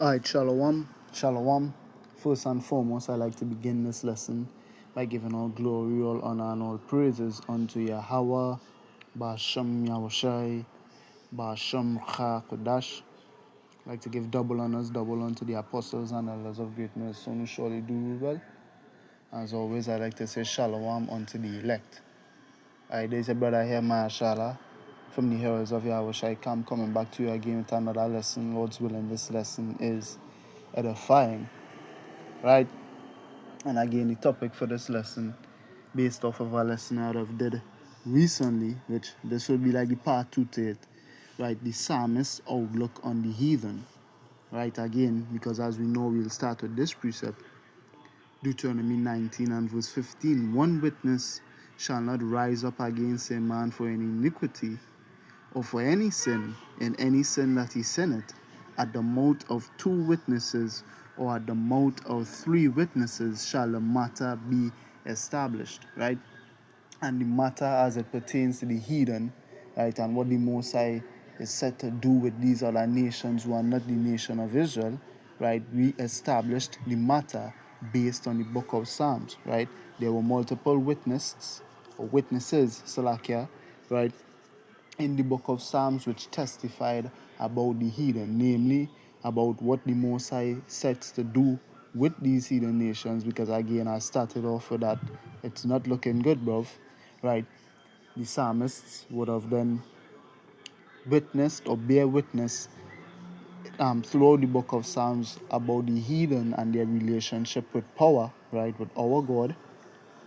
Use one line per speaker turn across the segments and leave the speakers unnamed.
Alright, Shalom. Shalom. First and foremost, I like to begin this lesson by giving all glory, all honor, and all praises unto Yahweh, Ba'ashem Yahushai, Ba'ashem Kodash. I like to give double honors, double unto the apostles and elders of greatness, who surely do well. As always, I like to say Shalom unto the elect. Alright, there's a brother here, Mashallah, from the heroes of Yahushai. I'm coming back to you again with another lesson. Lord's willing, this lesson is edifying, right? And again, the topic for this lesson, based off of a lesson I have did recently, which this will be like the part 2 to it, right? The psalmist's outlook on the heathen, right? Again, because as we know, we'll start with this precept, Deuteronomy 19 and verse 15. One witness shall not rise up against a man for any iniquity or for any sin, in any sin that he sinneth. At the mouth of 2 witnesses or at the mouth of 3 witnesses shall the matter be established, right? And the matter as it pertains to the heathen, right, and what the Most High is said to do with these other nations who are not the nation of Israel, right? We established the matter based on the book of Psalms, right? There were multiple witnesses, Salakia, right, in the book of Psalms which testified about the heathen, namely about what the Most High sets to do with these heathen nations, because again, I started off with that. It's not looking good, bruv, right? The psalmists would have then witnessed or bear witness throughout the book of Psalms about the heathen and their relationship with power, right, with our God,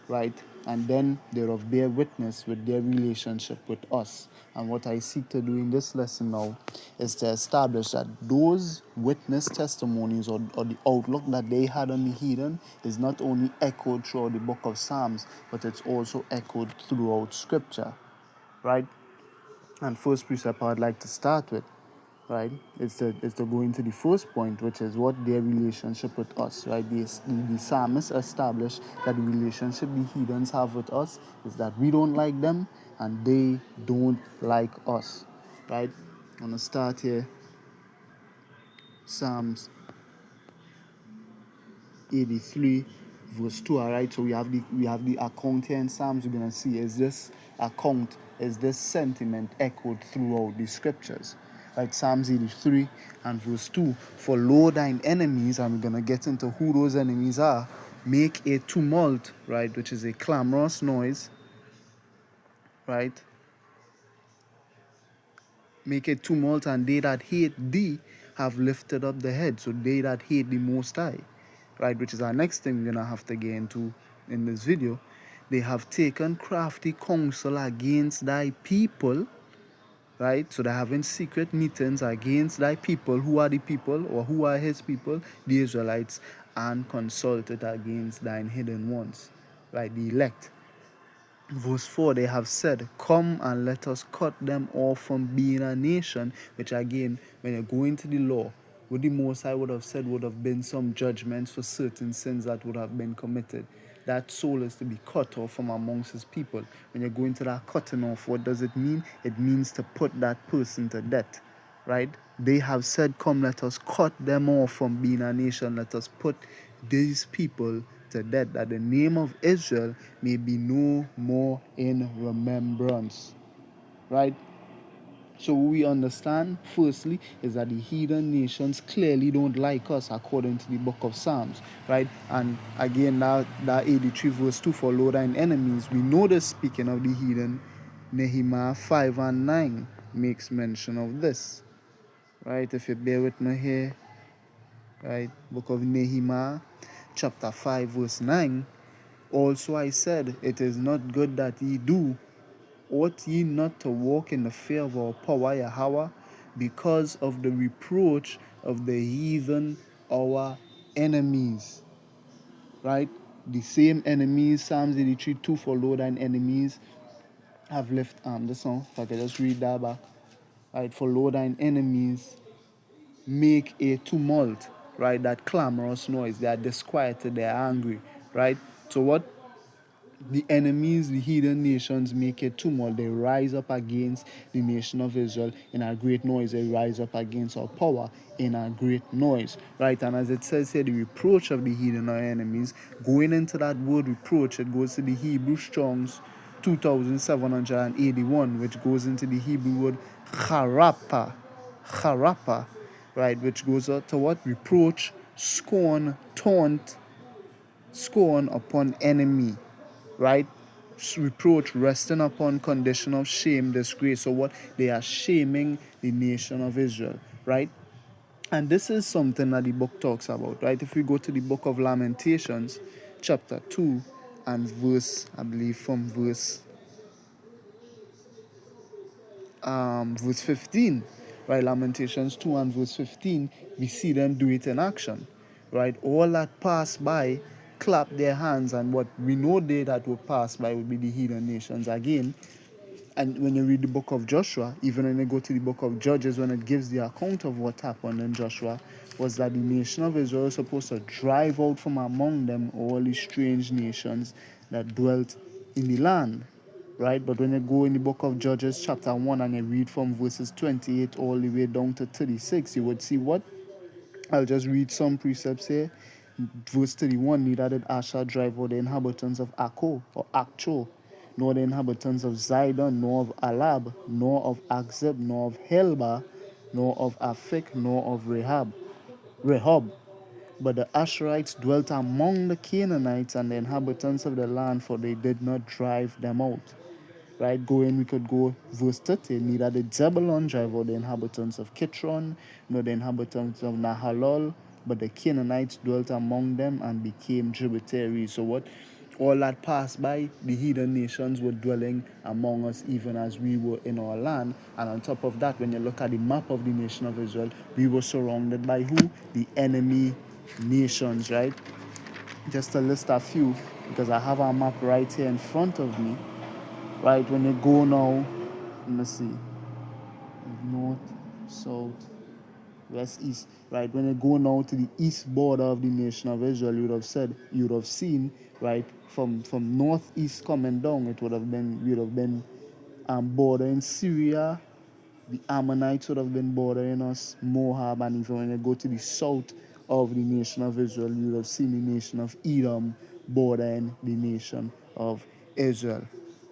right? And then thereof bear witness with their relationship with us. And what I seek to do in this lesson now is to establish that those witness testimonies or the outlook that they had on the heathen is not only echoed throughout the book of Psalms, but it's also echoed throughout Scripture, right? And first precept I'd like to start with, right, is to go into the first point, which is what their relationship with us, right? The psalmist established that the relationship the heathens have with us is that we don't like them and they don't like us, right? I'm gonna start here. Psalms 83 verse 2. All right, so we have the account here in Psalms. We're gonna see, is this sentiment echoed throughout the scriptures, right? Psalms 83 and verse 2. For lo, thine enemies, and we're gonna get into who those enemies are, make a tumult, right, which is a clamorous noise, right? Make a tumult, and they that hate thee have lifted up the head. So they that hate the Most High, right, which is our next thing we're gonna have to get into in this video. They have taken crafty counsel against thy people, right? So they're having secret meetings against thy people. Who are the people, or who are his people? The Israelites. And consulted against thine hidden ones, right? The elect. Verse 4, they have said, come and let us cut them off from being a nation, which again, when you go into the law, what the Most High would have said would have been some judgments for certain sins that would have been committed. That soul is to be cut off from amongst his people. When you go into that cutting off, what does it mean? It means to put that person to death, right? They have said, come, let us cut them off from being a nation. Let us put these people to death, that the name of Israel may be no more in remembrance, right? So we understand, firstly, is that the heathen nations clearly don't like us according to the book of Psalms, right? And again, that 83 verse 2, for lo, thine enemies, we know this speaking of the heathen. Nehemiah 5 and 9 makes mention of this, right? If you bear with me here, right? Book of Nehemiah, chapter 5, verse 9. Also I said, it is not good that ye do. Ought ye not to walk in the fear of our power, Yahweh, because of the reproach of the heathen, our enemies, right? The same enemies, Psalms 83, 2, for lo, thine enemies have left, the song, if I could just read that back, right? For lo, thine enemies make a tumult, right? That clamorous noise. They are disquieted, they are angry, right? So what the enemies, the heathen nations, make a tumult. They rise up against the nation of Israel in a great noise. They rise up against our power in a great noise, right? And as it says here, the reproach of the heathen our enemies, going into that word reproach, it goes to the Hebrew Strong's 2781, which goes into the Hebrew word charapa, right? Which goes out to what? Reproach, scorn, taunt, scorn upon enemy, right? Reproach resting upon condition of shame, disgrace. So what? They are shaming the nation of Israel, right? And this is something that the book talks about, right? If we go to the book of Lamentations, chapter 2, and verse, I believe from verse 15, right? Lamentations 2 and verse 15, we see them do it in action, right? All that pass by clap their hands, and what we know they that will pass by would be the heathen nations again. And when you read the book of Joshua, even when you go to the book of Judges, when it gives the account of what happened in Joshua, was that the nation of Israel was supposed to drive out from among them all these strange nations that dwelt in the land, right? But when you go in the book of Judges, chapter 1, and you read from verses 28 all the way down to 36, you would see what? I'll just read some precepts here. Verse 31, neither did Asher drive out the inhabitants of Akko or Akcho, nor the inhabitants of Zidon, nor of Alab, nor of Akzib, nor of Helba, nor of Aphik, nor of Rehob. But the Asherites dwelt among the Canaanites and the inhabitants of the land, for they did not drive them out. Right, going, we could go verse 30. Neither did Zebulun drive out the inhabitants of Kitron, nor the inhabitants of Nahalol, but the Canaanites dwelt among them and became tributaries. So what? All that passed by, the heathen nations were dwelling among us even as we were in our land. And on top of that, when you look at the map of the nation of Israel, we were surrounded by who? The enemy nations, right? Just to list a few, because I have a map right here in front of me. Right, when you go now, let me see, north, south, west, east. Right, when you go now to the east border of the nation of Israel, you would have seen, right, from northeast coming down, we would have been bordering Syria. The Ammonites would have been bordering us, Moab, and even when you go to the south of the nation of Israel, you would have seen the nation of Edom bordering the nation of Israel,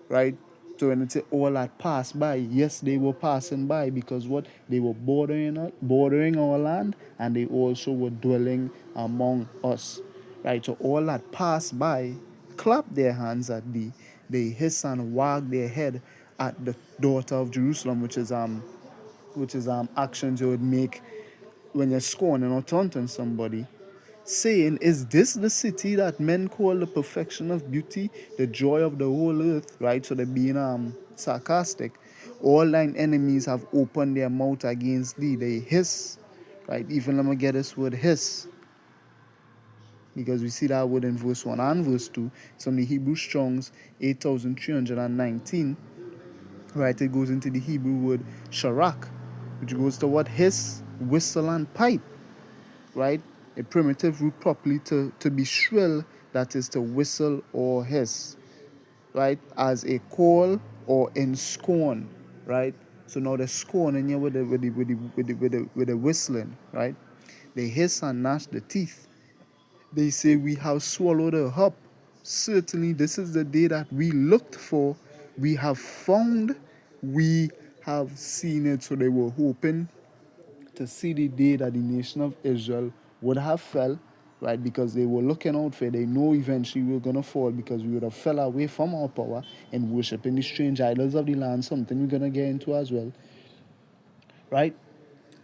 right? So when it's all that passed by, yes, they were passing by because what? They were bordering our land, and they also were dwelling among us, right? So all that passed by, clap their hands at thee, they hiss and wag their head at the daughter of Jerusalem, which is actions you would make when you're scorning or taunting somebody, saying, "Is this the city that men call the perfection of beauty, the joy of the whole earth?" Right? So they're being sarcastic. All thine enemies have opened their mouth against thee. They hiss, right? Even let me get this word hiss, because we see that word in verse 1 and verse 2. It's from the Hebrew Strong's 8319. Right, it goes into the Hebrew word sharak, which goes to what? Hiss, whistle, and pipe, right? A primitive root properly to be shrill, that is to whistle or hiss, right? As a call or in scorn, right? So now the scorn in here with the whistling, right? They hiss and gnash the teeth. They say, "We have swallowed her up. Certainly, this is the day that we looked for. We have found, we have seen it." So they were hoping to see the day that the nation of Israel would have fell, right? Because they were looking out for it. They know eventually we were going to fall because we would have fell away from our power and worshiping the strange idols of the land, something we're going to get into as well, right?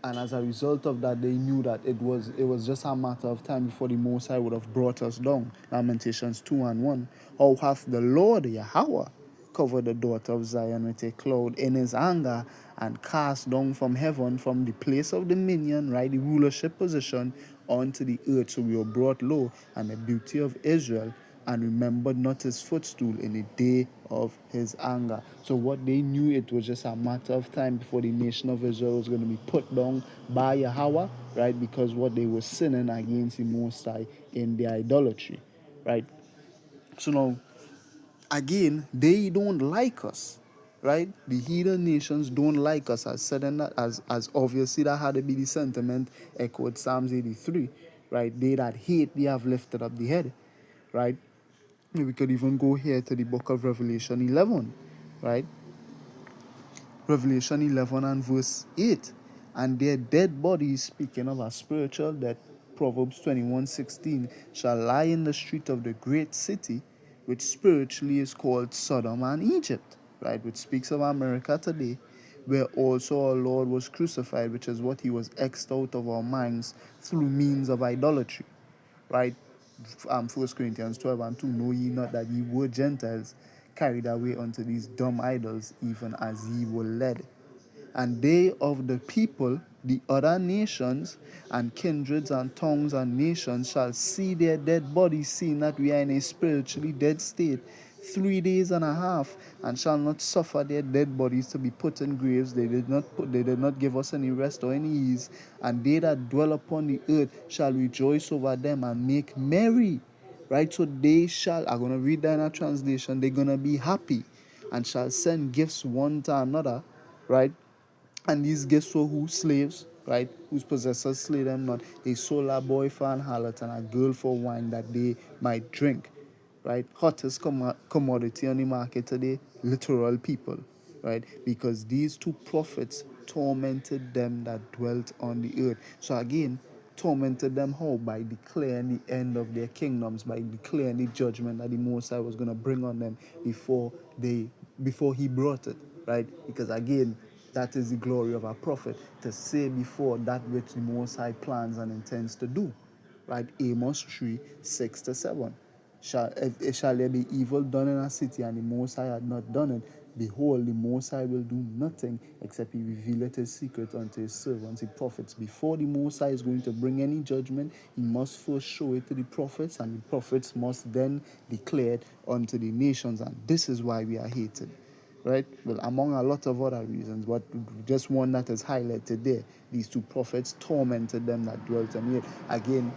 And as a result of that, they knew that it was just a matter of time before the Most High would have brought us down. Lamentations 2 and 1. How hath the Lord Yahweh covered the daughter of Zion with a cloud in his anger, and cast down from heaven, from the place of dominion, right, the rulership position, onto the earth. So we were brought low, and the beauty of Israel, and remembered not his footstool in the day of his anger. So what they knew, it was just a matter of time before the nation of Israel was going to be put down by Yahweh, right? Because what they were sinning against the Most High in their idolatry, right? So now, again, they don't like us, right? The heathen nations don't like us, as said in that, as obviously that had to be the sentiment echoed Psalms 83, right? They that hate, they have lifted up the head, right? We could even go here to the book of Revelation 11, right? Revelation 11 and verse 8. And their dead bodies, speaking of a spiritual death, Proverbs 21:16, shall lie in the street of the great city, which spiritually is called Sodom and Egypt, right? Which speaks of America today, where also our Lord was crucified, which is what he was exed out of our minds through means of idolatry, right? 1 Corinthians 12 and 2, know ye not that ye were Gentiles, carried away unto these dumb idols, even as ye were led. And they of the people, the other nations, and kindreds and tongues and nations shall see their dead bodies, seeing that we are in a spiritually dead state, 3 days and a half, and shall not suffer their dead bodies to be put in graves. They did not give us any rest or any ease, and they that dwell upon the earth shall rejoice over them and make merry. Right? So they shall, I'm gonna read that in a translation, they're gonna be happy and shall send gifts one to another, right? And these gifts were who? Slaves, right? Whose possessors slay them not. They sold a boy for an harlot and a girl for wine that they might drink, right? Hottest commodity on the market today, literal people, right? Because these two prophets tormented them that dwelt on the earth. So again, tormented them how? By declaring the end of their kingdoms, by declaring the judgment that the Most High was going to bring on them before he brought it, right? Because again, that is the glory of a prophet, to say before that which the Most High plans and intends to do, right? Amos 3:6-7. Shall there be evil done in a city, and the Most High had not done it? Behold, the Most High will do nothing except he revealeth his secret unto his servants, the prophets. Before the Most High is going to bring any judgment, he must first show it to the prophets, and the prophets must then declare it unto the nations. And this is why we are hated, right? Well, among a lot of other reasons, but just one that is highlighted there. These two prophets tormented them that dwelt on the earth. Again,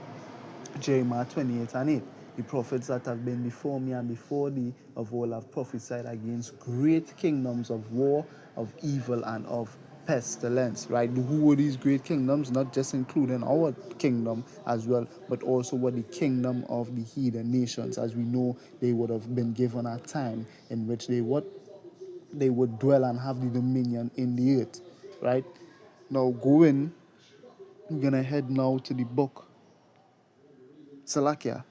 Jeremiah 28:8. The prophets that have been before me and before thee of all have prophesied against great kingdoms of war, of evil, and of pestilence, right? Who were these great kingdoms? Not just including our kingdom as well, but also what the kingdom of the heathen nations. As we know, they would have been given a time in which they would dwell and have the dominion in the earth, right? Now, we're going to head now to the book Salakia,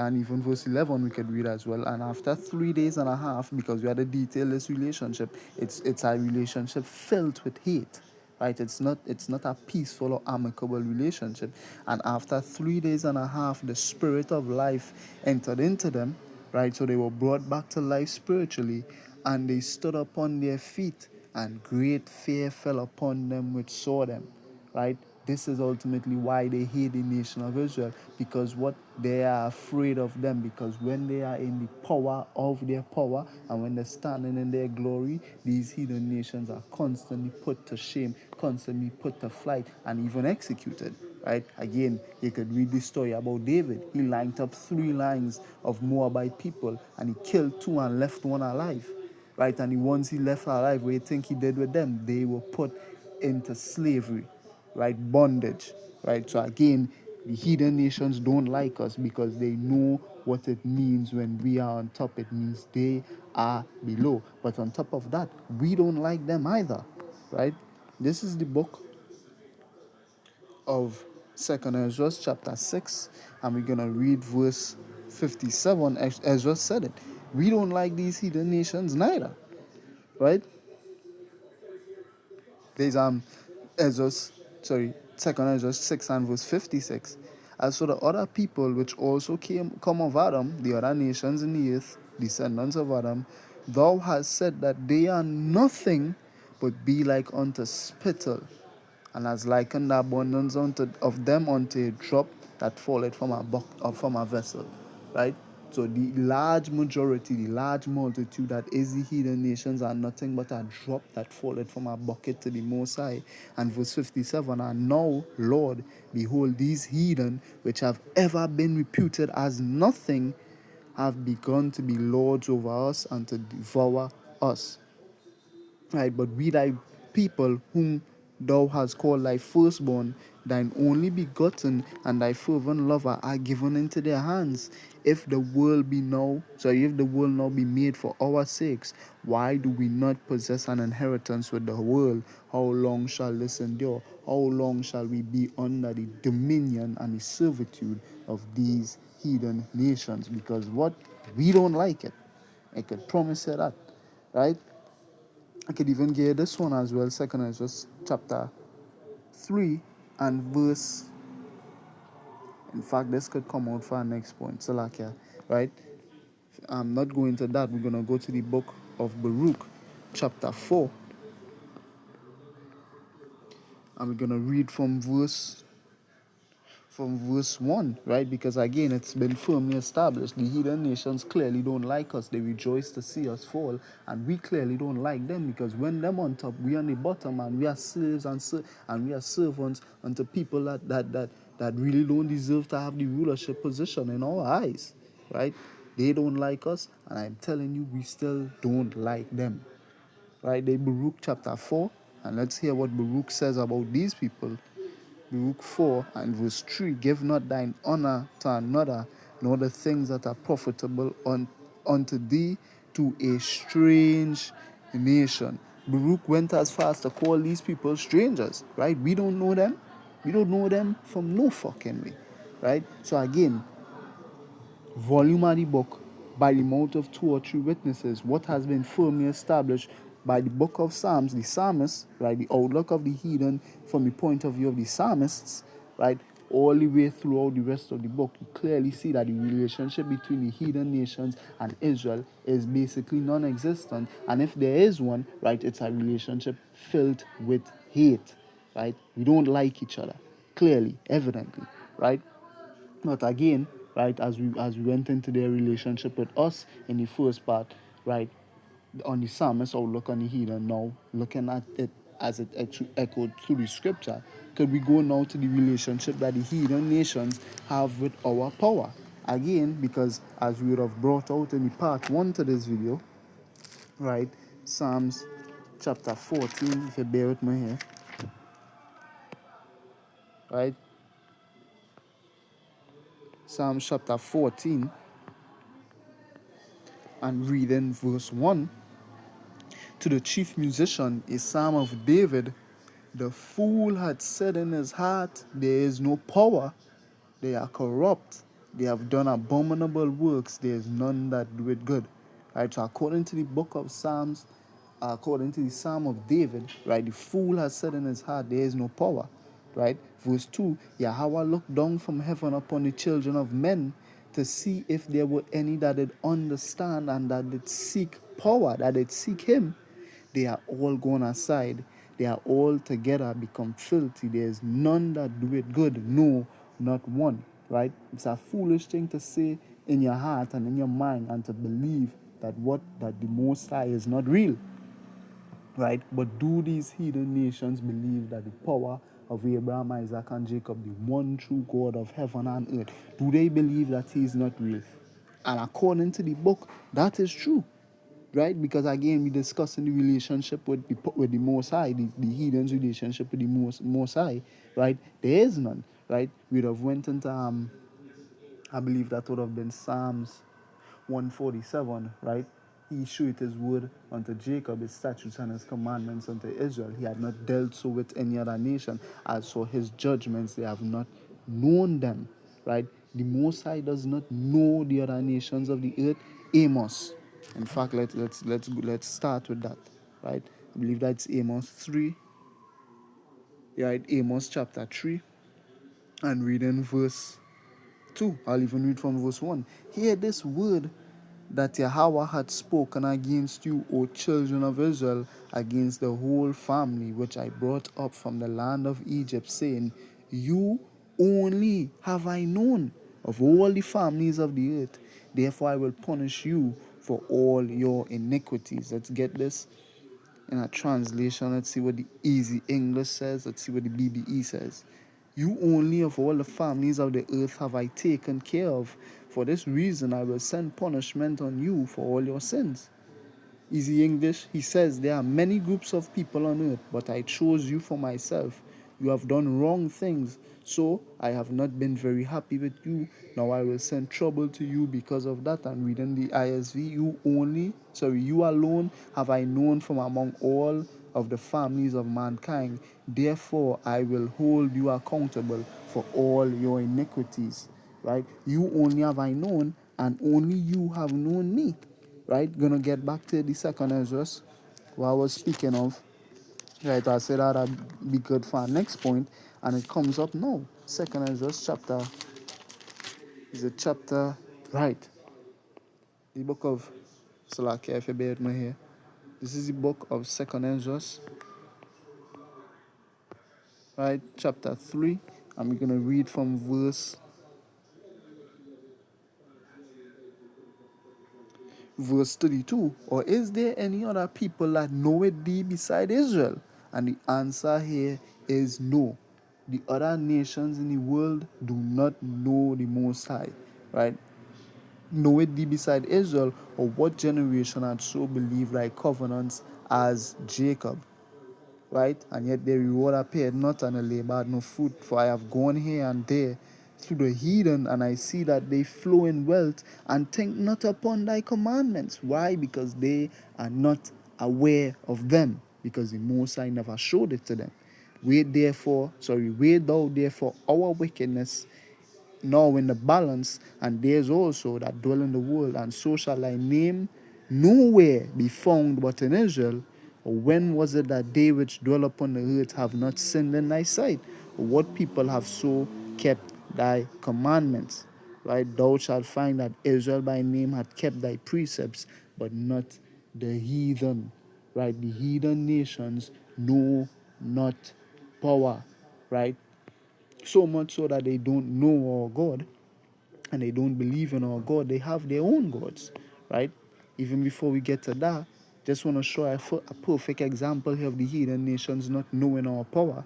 and even verse 11 we could read as well. And after 3 days and a half, because we had to detail this relationship, it's a relationship filled with hate, right? It's not a peaceful or amicable relationship. And after 3 days and a half, the spirit of life entered into them, right? So they were brought back to life spiritually, and they stood upon their feet, and great fear fell upon them which saw them, right? This is ultimately why they hate the nation of Israel, because what they are afraid of them, because when they are in the power of their power and when they're standing in their glory, these heathen nations are constantly put to shame, constantly put to flight, and even executed, right? Again, you could read the story about David. He lined up 3 lines of Moabite people and he killed 2 and left 1 alive, right? And the ones he left alive, what do you think he did with them? They were put into slavery, right? Bondage, right? So again, the heathen nations don't like us because they know what it means when we are on top. It means they are below. But on top of that, we don't like them either, right? This is the book of 2nd Ezra chapter 6, and we're going to read verse 57. Ezra said it. We don't like these heathen nations neither, right? There's Second Ezra 6 and verse 56. As for the other people which also come of Adam, the other nations in the earth, descendants of Adam, thou hast said that they are nothing but be like unto spittle, and has likened the abundance of them unto a drop that falleth from a vessel, right? So the large majority, the large multitude that is the heathen nations are nothing but a drop that falleth from a bucket to the Most High. And verse 57, and now, Lord, behold, these heathen, which have ever been reputed as nothing, have begun to be lords over us and to devour us. Right, but we thy people whom thou hast called thy firstborn, thine only begotten, and thy fervent lover are given into their hands. If the world now be made for our sakes, why do we not possess an inheritance with the world? How long shall this endure? How long shall we be under the dominion and the servitude of these heathen nations? Because what? We don't like it. I could promise you that, right? I could even get this one as well, Second Ezra chapter 3 and verse. In fact, this could come out for our next point, Salakia, right? I'm not going to that. We're going to go to the book of Baruch, chapter 4, and we're going to read from verse 1, right? Because again, it's been firmly established. The heathen nations clearly don't like us. They rejoice to see us fall, and we clearly don't like them, because when them on top, we on the bottom, and we are slaves and we are servants unto people that really don't deserve to have the rulership position in our eyes, right? They don't like us, and I'm telling you, we still don't like them, right? They Baruch chapter 4, and let's hear what Baruch says about these people. Baruch 4 and verse 3, give not thine honor to another, nor the things that are profitable unto thee to a strange nation. Baruch went as far as to call these people strangers, right? We don't know them. We don't know them from no fucking way, right? So again, volume of the book by the mouth of 2 or 3 witnesses, what has been firmly established by the book of Psalms, the psalmists, right, the outlook of the heathen from the point of view of the psalmists, right, all the way throughout the rest of the book, you clearly see that the relationship between the heathen nations and Israel is basically non-existent. And if there is one, right, it's a relationship filled with hate, right? We don't like each other, clearly, evidently, right? But again, right, as we went into their relationship with us in the first part, right, on the psalmist outlook on the heathen, now looking at it as it echoed through the scripture, could we go now to the relationship that the heathen nations have with our power? Again, because as we would have brought out in the part 1 to this video, right, Psalms chapter 14, if you bear with me here, right, Psalms chapter 14 and reading verse 1, to the chief musician, a psalm of David, the fool had said in his heart, there is no power, they are corrupt, they have done abominable works, there is none that do it good. Right, so according to the book of Psalms, according to the Psalm of David, right, the fool has said in his heart, there is no power. Right, verse 2, Yahweh looked down from heaven upon the children of men to see if there were any that did understand and that did seek power, that did seek him. They are all gone aside. They are all together become filthy. There is none that do it good. No, not one. Right? It's a foolish thing to say in your heart and in your mind and to believe that the Most High is not real. Right? But do these heathen nations believe that the power of Abraham, Isaac, and Jacob, the one true God of heaven and earth, do they believe that he is not real? And according to the book, that is true. Right? Because again, we discussing the relationship with the Most High, the heathen's relationship with the Most High, right? There is none, right? We'd have went into I believe that would have been Psalms 147, right? He shewed his word unto Jacob, his statutes and his commandments unto Israel. He had not dealt so with any other nation. As for his judgments, they have not known them, right? The Most High does not know the other nations of the earth. Amos. In fact, let's start with that, right? I believe that's Amos 3. Right, Amos chapter 3, and reading verse 2. I'll even read from verse 1. Hear this word that Yahweh had spoken against you, O children of Israel, against the whole family which I brought up from the land of Egypt, saying, you only have I known of all the families of the earth. Therefore I will punish you for all your iniquities. Let's get this in a translation. Let's see what the Easy English says. Let's see what the BBE says. You only of all the families of the earth have I taken care of, For this reason I will send punishment on you for all your sins. Easy English, he says, there are many groups of people on earth, but I chose you for myself. You have done wrong things, so I have not been very happy with you. Now I will send trouble to you because of that. And reading the ISV, you alone have I known from among all of the families of mankind. Therefore I will hold you accountable for all your iniquities. Right? You only have I known, and only you have known me. Right? Gonna get back to the second Ezra, what I was speaking of. Right, I said that'd be good for our next point, and it comes up now. Second Ezra chapter is a chapter, right? The book of Salakia, if you bear with me here. This is the book of Second Ezra, right? Chapter 3. And we're gonna read from verse 32. Or is there any other people that knoweth thee beside Israel? And the answer here is no. The other nations in the world do not know the Most High, right? Knoweth thee beside Israel, or what generation had so believed thy covenants as Jacob? Right? And yet their reward appeared not, and the labor had no fruit. For I have gone here and there through the heathen, and I see that they flow in wealth and think not upon thy commandments. Why? Because they are not aware of them, because the Most High never showed it to them. Weigh thou therefore our wickedness now in the balance, and there's also that dwell in the world, and so shall thy name nowhere be found but in Israel. Or when was it that they which dwell upon the earth have not sinned in thy sight? Or what people have so kept thy commandments? Right? Thou shalt find that Israel by name had kept thy precepts, but not the heathen. Right? The heathen nations know not power. Right? So much so that they don't know our God and they don't believe in our God. They have their own gods, right? Even before we get to that, just want to show a perfect example here of the heathen nations not knowing our power.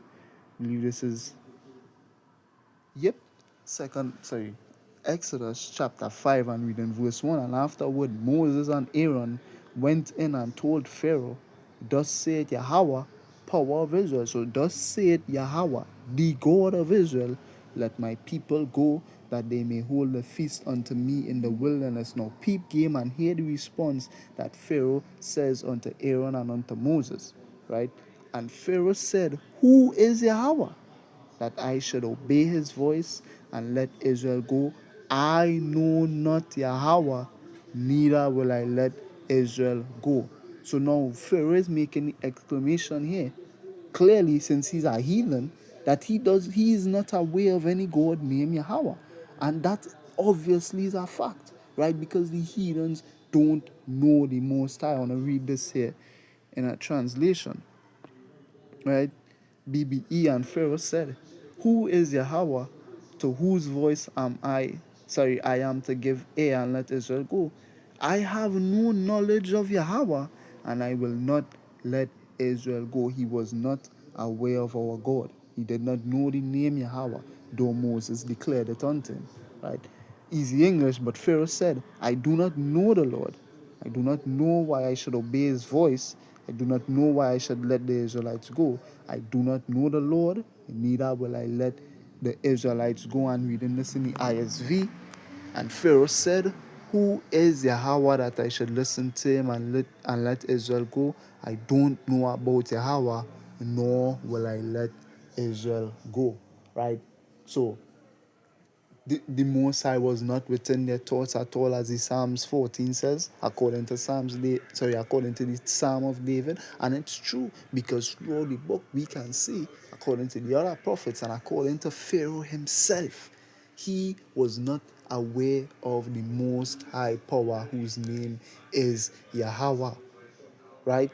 I believe this is, yep, Exodus chapter 5 and reading verse 1. And afterward Moses and Aaron went in and told Pharaoh, thus saith Yahweh, power of Israel. So thus saith Yahweh, the God of Israel, let my people go, that they may hold a feast unto me in the wilderness. Now peep game and hear the response that Pharaoh says unto Aaron and unto Moses. Right? And Pharaoh said, who is Yahweh, that I should obey his voice and let Israel go? I know not Yahweh, neither will I let Israel go. So now Pharaoh is making the exclamation here, clearly, since he's a heathen, that he is not aware of any God named Yahweh. And that obviously is a fact, right? Because the heathens don't know the Most High. I want to read this here in a translation, right? BBE, and Pharaoh said, who is Yahweh, to whose voice I am to give ear and let Israel go? I have no knowledge of Yahweh, and I will not let Israel go. He was not aware of our God. He did not know the name Yahweh, though Moses declared it unto him. Right? Easy English, but Pharaoh said, I do not know the Lord. I do not know why I should obey his voice. I do not know why I should let the Israelites go. I do not know the Lord, neither will I let the Israelites go. And reading this in the ISV. And Pharaoh said, who is Yahweh that I should listen to him and let Israel go? I don't know about Yahweh, nor will I let Israel go. Right? So the Most High was not within their thoughts at all, as the Psalms 14 says, according to according to the Psalm of David. And it's true, because throughout the book we can see, according to the other prophets and according to Pharaoh himself, he was not aware of the Most High power, whose name is Yahweh, right?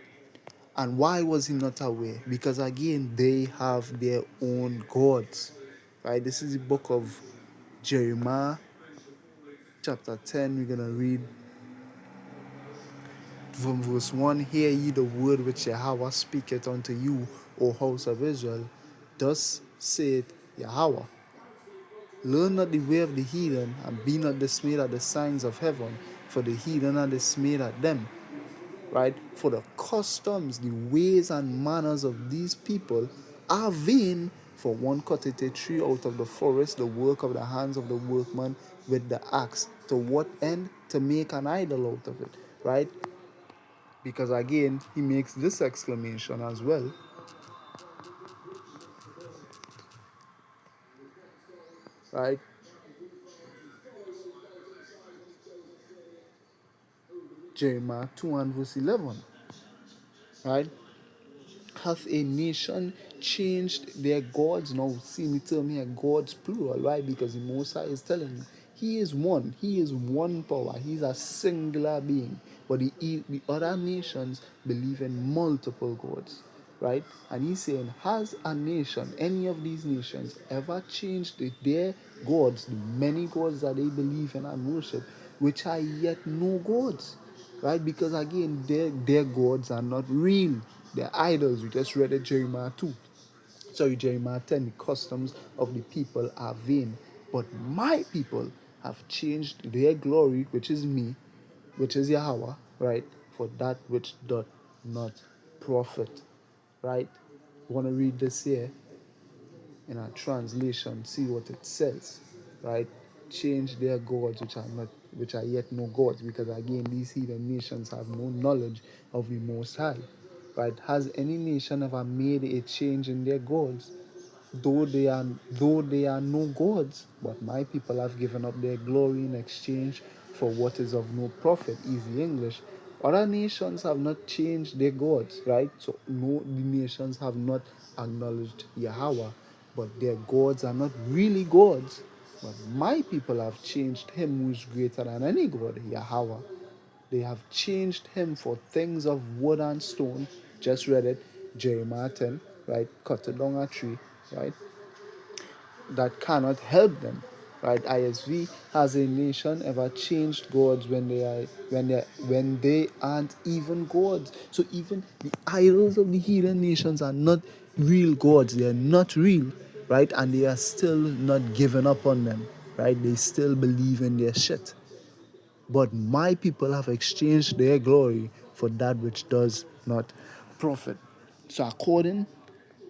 And why was he not aware? Because again, they have their own gods, right? This is the book of Jeremiah chapter 10. We're going to read from verse 1. Hear ye the word which Yahweh speaketh unto you, O house of Israel. Thus saith Yahweh, Learn not the way of the heathen, and be not dismayed at the signs of heaven, for the heathen are dismayed at them. Right? For the customs, the ways and manners of these people are vain. For one cutteth a tree out of the forest, the work of the hands of the workman with the axe. To what end? To make an idol out of it. Right? Because again, he makes this exclamation as well. Right? Jeremiah 2 and verse 11. Right? Hath a nation changed their gods? Now, see me tell me a gods plural, right? Because the Most High is telling you, He is one. He is one power. He's a singular being. But the other nations believe in multiple gods, right? And He's saying, has a nation, any of these nations, ever changed their gods, the many gods that they believe in and worship, which are yet no gods? Right? Because again, their gods are not real. They're idols. We just read it, Jeremiah 2. Sorry, Jeremiah 10. The customs of the people are vain. But my people have changed their glory, which is me, which is Yahweh, right? For that which doth not profit. Right? You want to read this here in our translation, see what it says, right? Change their gods which are yet no gods, because again these heathen nations have no knowledge of the Most High, right? Has any nation ever made a change in their gods? Though they are no gods, but my people have given up their glory in exchange for what is of no profit. Easy English. Other nations have not changed their gods, right? So no, the nations have not acknowledged Yahweh, but their gods are not really gods. But my people have changed Him who is greater than any god, Yahweh. They have changed Him for things of wood and stone. Just read it, Jeremiah 10, right? Cut it down a tree, right? That cannot help them, right? ISV, has a nation ever changed gods when they aren't even gods? So even the idols of the heathen nations are not real gods. They are not real, right? And they are still not giving up on them, right? They still believe in their shit. But my people have exchanged their glory for that which does not profit. So according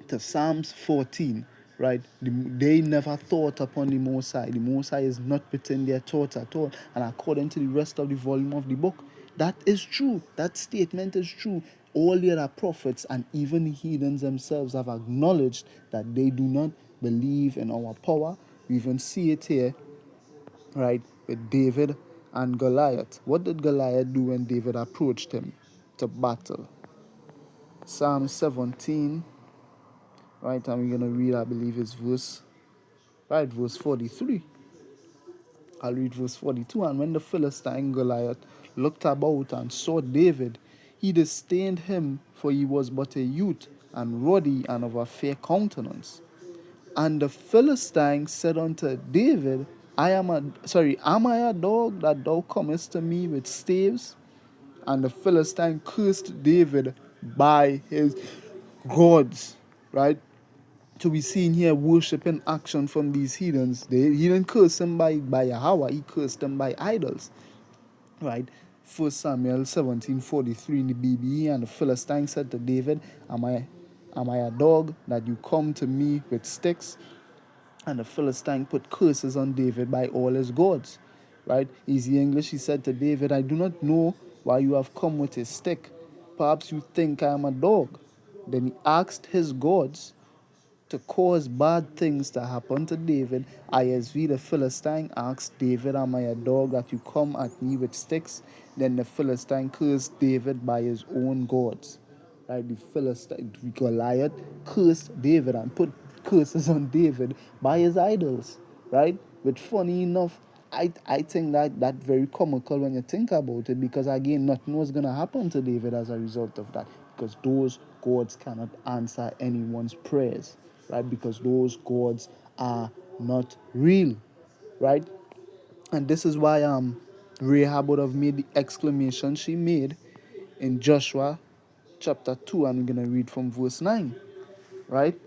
to Psalms 14, right? They never thought upon the Most High. The Most High is not within their thoughts at all. And according to the rest of the volume of the book, that is true. That statement is true. All the other prophets and even the heathens themselves have acknowledged that they do not believe in our power. We even see it here, right, with David and Goliath. What did Goliath do when David approached him to battle? Psalm 17, right, and we're going to read, I believe it's verse 43. I'll read verse 42. And when the Philistine Goliath looked about and saw David, he disdained him, for he was but a youth, and ruddy, and of a fair countenance. And the Philistine said unto David, am I a dog that thou comest to me with staves? And the Philistine cursed David by his gods, right? So we see in here worship and action from these heathens. He didn't curse them by Yahweh, he cursed them by idols, right? 1 Samuel 17:43 in the BBE. And the Philistine said to David, am I a dog that you come to me with sticks? And the Philistine put curses on David by all his gods, right? Easy English, he said to David, I do not know why you have come with a stick. Perhaps you think I am a dog. Then he asked his gods to cause bad things to happen to David. ISV, the Philistine asked David, am I a dog that you come at me with sticks? Then the Philistine cursed David by his own gods. Right? The Philistine, Goliath, cursed David and put curses on David by his idols. Right? But funny enough, I think that very comical when you think about it, because again, nothing was going to happen to David as a result of that, because those gods cannot answer anyone's prayers, right? Because those gods are not real, right? And this is why Rahab would have made the exclamation she made in Joshua chapter 2, and we're going to read from verse 9, right?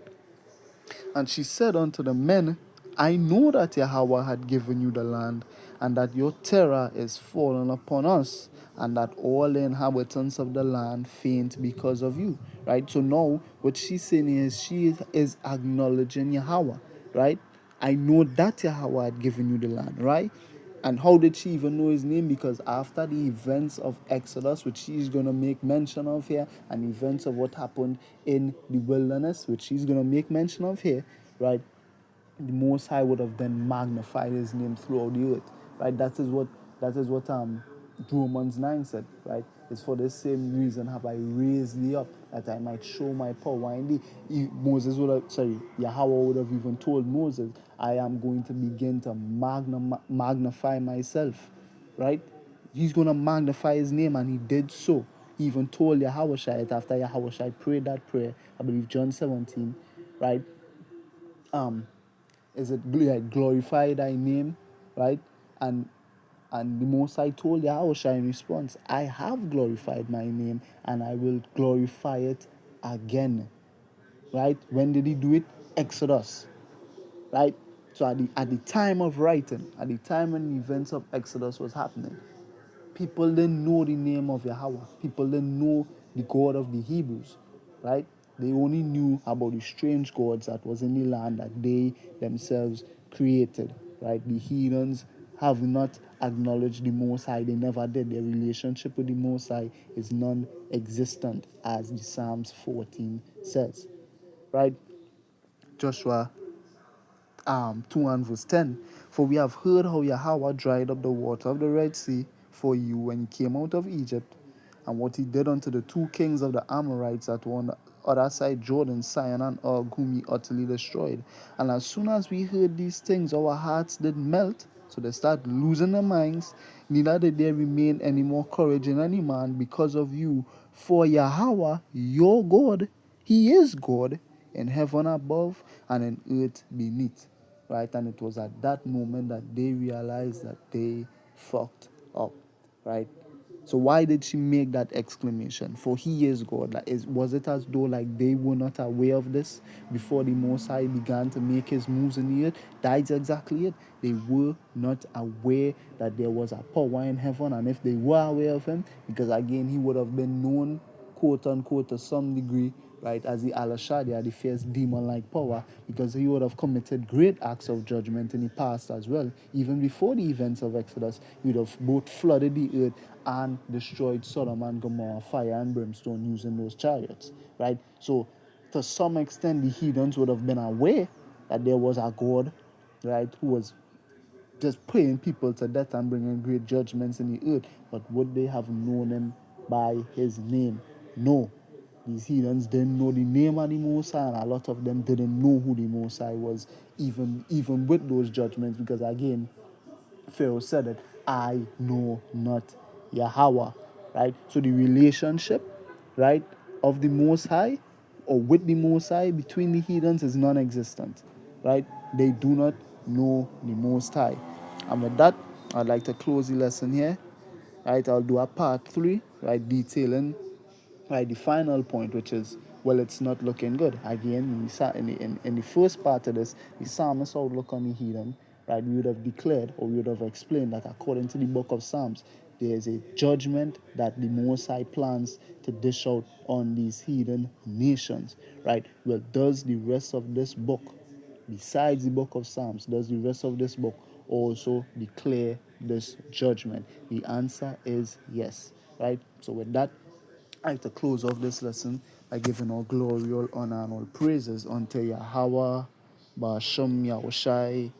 And she said unto the men I know that Yahweh had given you the land, and that your terror is fallen upon us, and that all the inhabitants of the land faint because of you. Right? So now what she's saying is she is acknowledging Yahweh, right? I know that Yahweh had given you the land, right? And how did she even know his name? Because after the events of Exodus, which she's going to make mention of here, and events of what happened in the wilderness, which she's going to make mention of here, right? The Most High would have then magnified his name throughout the earth, right? That is what Romans 9 said, right? It's for the same reason have I raised thee up, that I might show my power in thee. Yahweh would have even told Moses, I am going to begin to magnify myself, right? He's going to magnify his name, and he did so. He even told Yahweh after Yahweh prayed that prayer, I believe John 17, right? Is it like glorify thy name, right? And the Most High told Yahweh in response, I have glorified my name, and I will glorify it again. Right? When did he do it? Exodus. Right? So at the time of writing, at the time when the events of Exodus was happening, people didn't know the name of Yahweh. People didn't know the God of the Hebrews, right? They only knew about the strange gods that was in the land that they themselves created, right? The heathens have not acknowledged the Most High. They never did. Their relationship with the Most High is non-existent, as the Psalms 14 says, right? Joshua 2 and verse 10. For we have heard how Yahweh dried up the water of the Red Sea for you when you came out of Egypt, and what he did unto the two kings of the Amorites that were on the other side Jordan, Sihon and Og, whom he utterly destroyed. And as soon as we heard these things, our hearts did melt. So they start losing their minds. Neither did there remain any more courage in any man because of you. For Yahweh, your God, he is God in heaven above and in earth beneath. Right? And it was at that moment that they realized that they fucked up. Right? So why did she make that exclamation? For he is God. Was it as though like they were not aware of this before the Most High began to make his moves in the earth? That's exactly it. They were not aware that there was a power in heaven, and if they were aware of him, because again he would have been known, quote unquote, to some degree, right, as the Al-Shadia, the fierce demon-like power, because he would have committed great acts of judgment in the past as well. Even before the events of Exodus, he would have both flooded the earth and destroyed Sodom and Gomorrah, fire and brimstone using those chariots, right? So to some extent, the heathens would have been aware that there was a God, right, who was just putting people to death and bringing great judgments in the earth. But would they have known him by his name? No. These heathens didn't know the name of the Most High, and a lot of them didn't know who the Most High was, even with those judgments, because again, Pharaoh said it, I know not Yahweh, right? So the relationship, right, of the Most High or with the Most High between the heathens is non-existent, right? They do not know the Most High. And with that, I'd like to close the lesson here, right? I'll do a part 3, right, detailing, right, the final point, which is, well, it's not looking good. Again, in the first part of this, the psalmist's outlook on the heathen, right, we would have declared, or we would have explained that according to the book of Psalms, there is a judgment that the Most High plans to dish out on these heathen nations, right? Well, does the rest of this book, besides the book of Psalms, does the rest of this book also declare this judgment? The answer is yes, right? So with that, I like to close off this lesson by giving all glory, all honor, and all praises unto Yahweh, Ba'ashem Yahushai,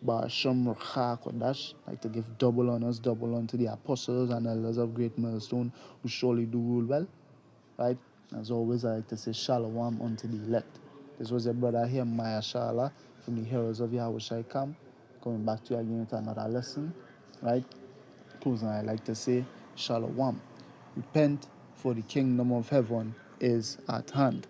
Ba'ashem Rcha Kodash. I like to give double honors, double unto the apostles and elders of Great Millstone, who surely do rule well, right? As always, I like to say Shalom unto the elect. This was your brother here, Maya Shala, from the Heroes of Yahushai Camp, coming back to you again with another lesson, right? Closing, I like to say Shalom. Repent, for the kingdom of heaven is at hand.